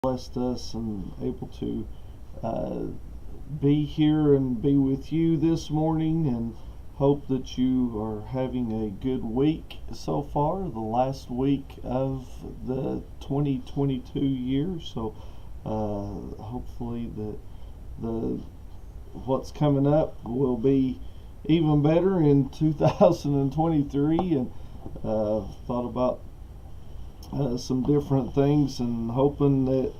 blessed us and able to uh, be here and be with you this morning, and hope that you are having a good week so far, the last week of the 2022 year. So hopefully the what's coming up will be even better in 2023. And thought about some different things, and hoping that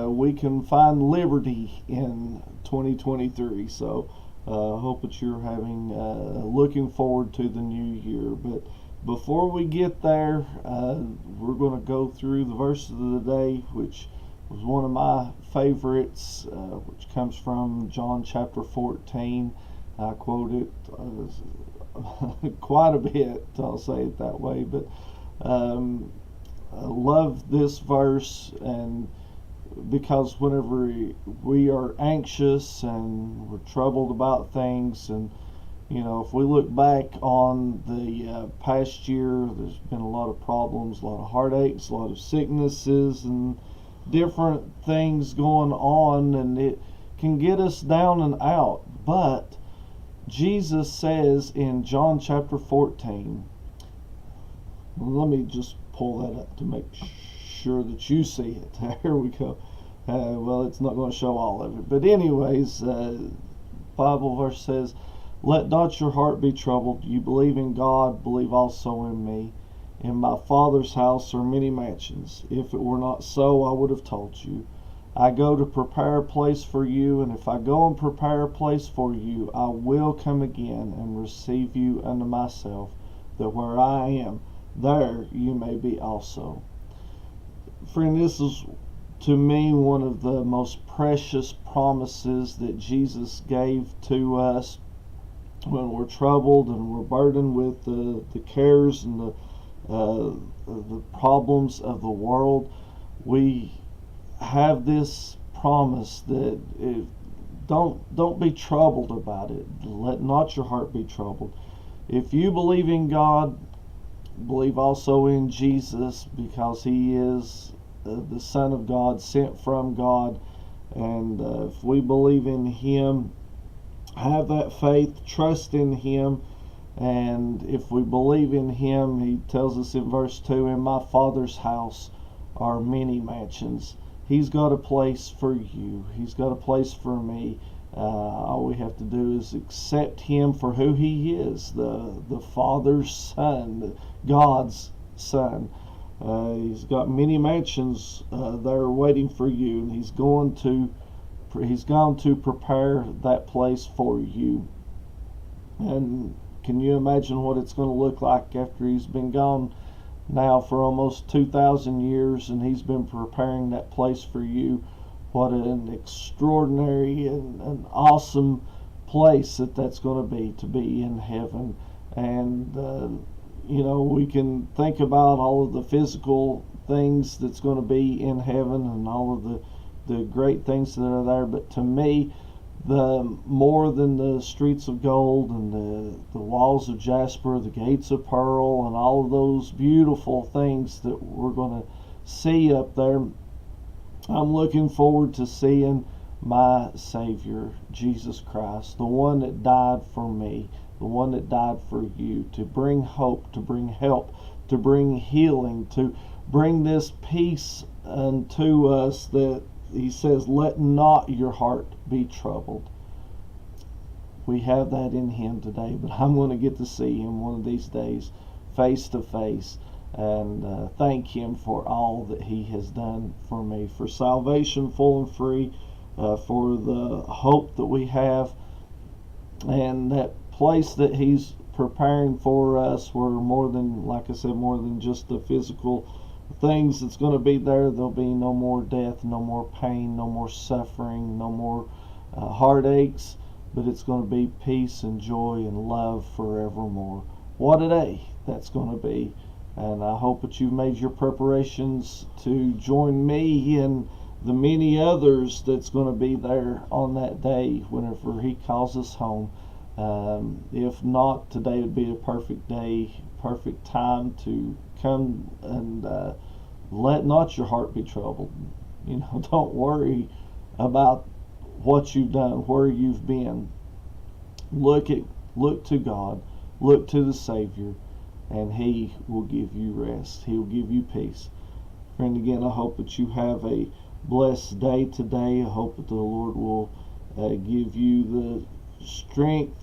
we can find liberty in 2023. So hope that you're having looking forward to the new year. But before we get there, we're going to go through the verse of the day, which was one of my favorites, which comes from John chapter 14. I quote it quite a bit, I'll say it that way. But I love this verse, and because whenever we are anxious and we're troubled about things, and if we look back on the past year, there's been a lot of problems, a lot of heartaches, a lot of sicknesses, and different things going on, and it can get us down and out. But Jesus says in John chapter 14, let me just pull that up to make sure that you see it. Here we go. Well, it's not going to show all of it. But anyways, Bible verse says, "Let not your heart be troubled. You believe in God, believe also in me. In my Father's house are many mansions. If it were not so, I would have told you. I go to prepare a place for you, and if I go and prepare a place for you, I will come again and receive you unto myself, that where I am, there you may be also." Friend, this is to me one of the most precious promises that Jesus gave to us when we're troubled and we're burdened with the cares and the problems of the world. We have this promise that don't be troubled about it. Let not your heart be troubled. If you believe in God, believe also in Jesus, because he is the Son of God, sent from God. And if we believe in him, have that faith, trust in him. And if we believe in him, he tells us in verse 2, "In my Father's house are many mansions." He's got a place for you. He's got a place for me. All we have to do is accept him for who he is, the Father's Son, God's Son. He's got many mansions there waiting for you, and he's gone to prepare that place for you. And can you imagine what it's going to look like after he's been gone now for almost 2,000 years, and he's been preparing that place for you? What an extraordinary and an awesome place that's going to be in heaven. And we can think about all of the physical things that's going to be in heaven and all of the great things that are there. But to me, the more than the streets of gold and the walls of jasper, the gates of pearl, and all of those beautiful things that we're going to see up there, I'm looking forward to seeing my Savior, Jesus Christ, the one that died for me, the one that died for you, to bring hope, to bring help, to bring healing, to bring this peace unto us, that he says, "Let not your heart be troubled." We have that in him today, but I'm going to get to see him one of these days, face to face, and thank him for all that he has done for me, for salvation full and free, for the hope that we have, and that place that he's preparing for us, where more than, like I said, more than just the physical things that's going to be there. There'll be no more death, no more pain, no more suffering, no more heartaches, but it's going to be peace and joy and love forevermore. What a day that's going to be. And I hope that you've made your preparations to join me and the many others that's going to be there on that day whenever he calls us home. If not, today would be a perfect day, perfect time to come and let not your heart be troubled. Don't worry about what you've done, where you've been. Look to God, look to the Savior, and He will give you rest. He'll give you peace. Friend, again, I hope that you have a blessed day today. I hope that the Lord will give you the strength.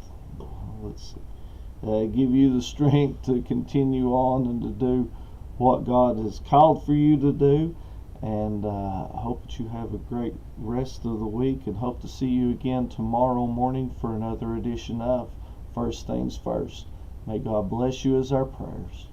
Give you the strength to continue on and to do what God has called for you to do. And I hope that you have a great rest of the week, and hope to see you again tomorrow morning for another edition of First Things First. May God bless you, as our prayers.